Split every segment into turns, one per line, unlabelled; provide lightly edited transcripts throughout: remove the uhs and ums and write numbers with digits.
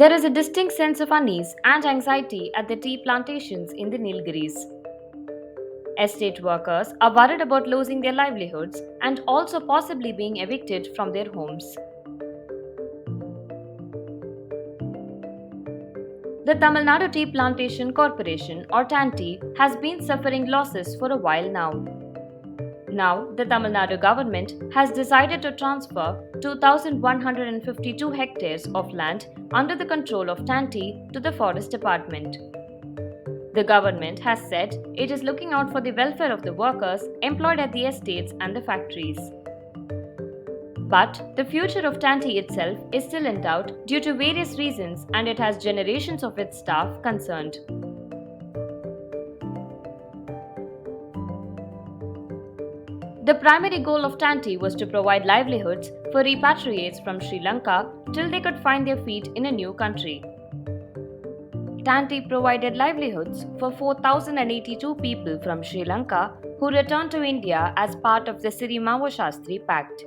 There is a distinct sense of unease and anxiety at the tea plantations in the Nilgiris. Estate workers are worried about losing their livelihoods and also possibly being evicted from their homes. The Tamil Nadu Tea Plantation Corporation or TANTEA has been suffering losses for a while now. Now, the Tamil Nadu government has decided to transfer 2,152 hectares of land under the control of TANTEA to the Forest Department. The government has said it is looking out for the welfare of the workers employed at the estates and the factories. But the future of TANTEA itself is still in doubt due to various reasons, and it has generations of its staff concerned. The primary goal of TANTEA was to provide livelihoods for repatriates from Sri Lanka till they could find their feet in a new country. TANTEA provided livelihoods for 4,082 people from Sri Lanka who returned to India as part of the Sriram Pact.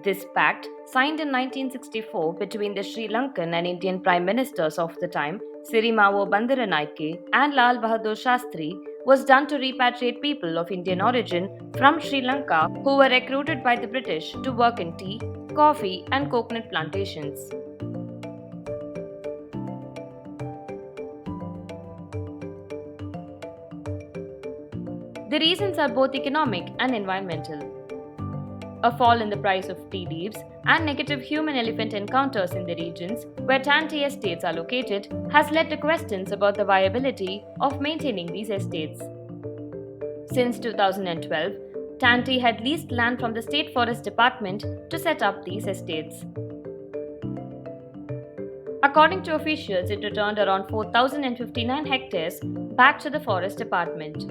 This pact, signed in 1964 between the Sri Lankan and Indian Prime Ministers of the time, Sirimavo Bandaranaike and Lal Bahadur Shastri, was done to repatriate people of Indian origin from Sri Lanka who were recruited by the British to work in tea, coffee, and coconut plantations. The reasons are both economic and environmental. A fall in the price of tea leaves and negative human-elephant encounters in the regions where TANTEA estates are located has led to questions about the viability of maintaining these estates. Since 2012, TANTEA had leased land from the State Forest Department to set up these estates. According to officials, it returned around 4,059 hectares back to the Forest Department.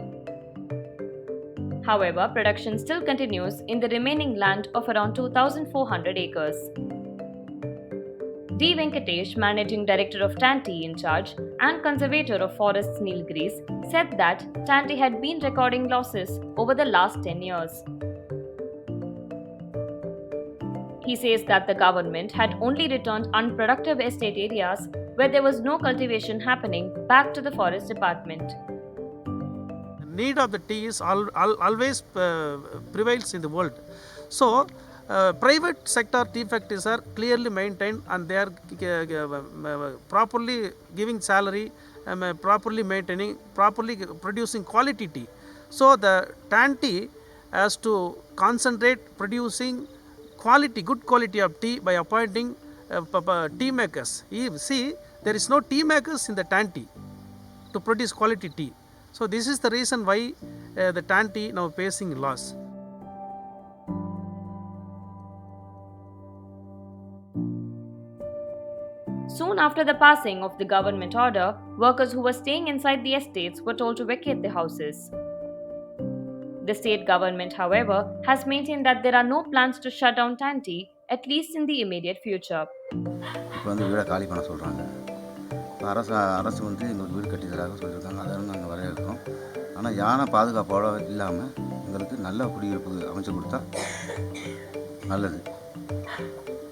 However, production still continues in the remaining land of around 2,400 acres. D. Venkatesh, Managing Director of TANTEA in charge and Conservator of Forests Nilgiris, said that TANTEA had been recording losses over the last 10 years. He says that the government had only returned unproductive estate areas where there was no cultivation happening back to the Forest Department.
Need of the tea is always prevails in the world. So, private sector tea factories are clearly maintained and they are properly giving salary, properly maintaining, properly producing quality tea. So, the TANTEA has to concentrate producing quality, good quality of tea by appointing tea makers. See, there is no tea makers in the TANTEA to produce quality tea. So this is the reason why the TANTEA now facing loss.
Soon after the passing of the government order, workers who were staying inside the estates were told to vacate the houses. The state government, however, has maintained that there are no plans to shut down TANTEA, at least in the immediate future.
அரசு வந்து எங்களுக்கு வீடு கட்டி தராங்க சொல்லியிருக்காங்க. அதெல்லாம் நாங்கள் வரவேற்கிறோம். ஆனால் யானை பாதுகாப்போடு இல்லாமல் எங்களுக்கு நல்ல குடியிருப்பு அமைச்சு கொடுத்தா நல்லது.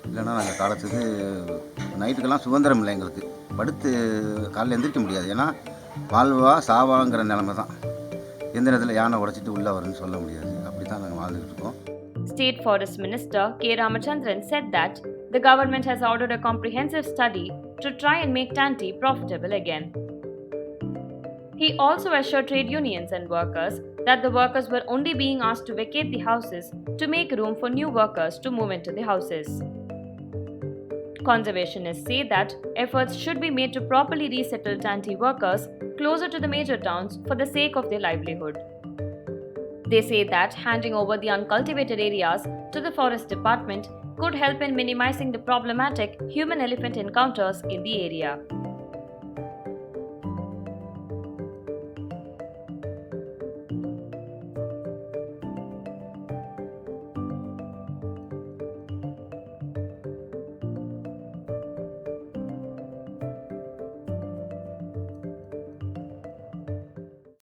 இல்லைன்னா நாங்கள் காலத்துக்கு நைட்டுக்கெல்லாம் சுதந்திரம் இல்லை, எங்களுக்கு படுத்து காலையில் எந்திரிக்க முடியாது. ஏன்னா வாழ்வா சாவாங்கிற நிலைமை தான். எந்த நேரத்தில் யானை உடைச்சிட்டு உள்ளே வரும்னு சொல்ல முடியாது. அப்படி தான் நாங்கள் வாழ்ந்துக்கிட்டு இருக்கோம்.
State Forest Minister K. Ramachandran said that the government has ordered a comprehensive study to try and make TANTEA profitable again. He also assured trade unions and workers that the workers were only being asked to vacate the houses to make room for new workers to move into the houses. Conservationists say that efforts should be made to properly resettle TANTEA workers closer to the major towns for the sake of their livelihood. They say that handing over the uncultivated areas to the Forest Department could help in minimizing the problematic human-elephant encounters in the area.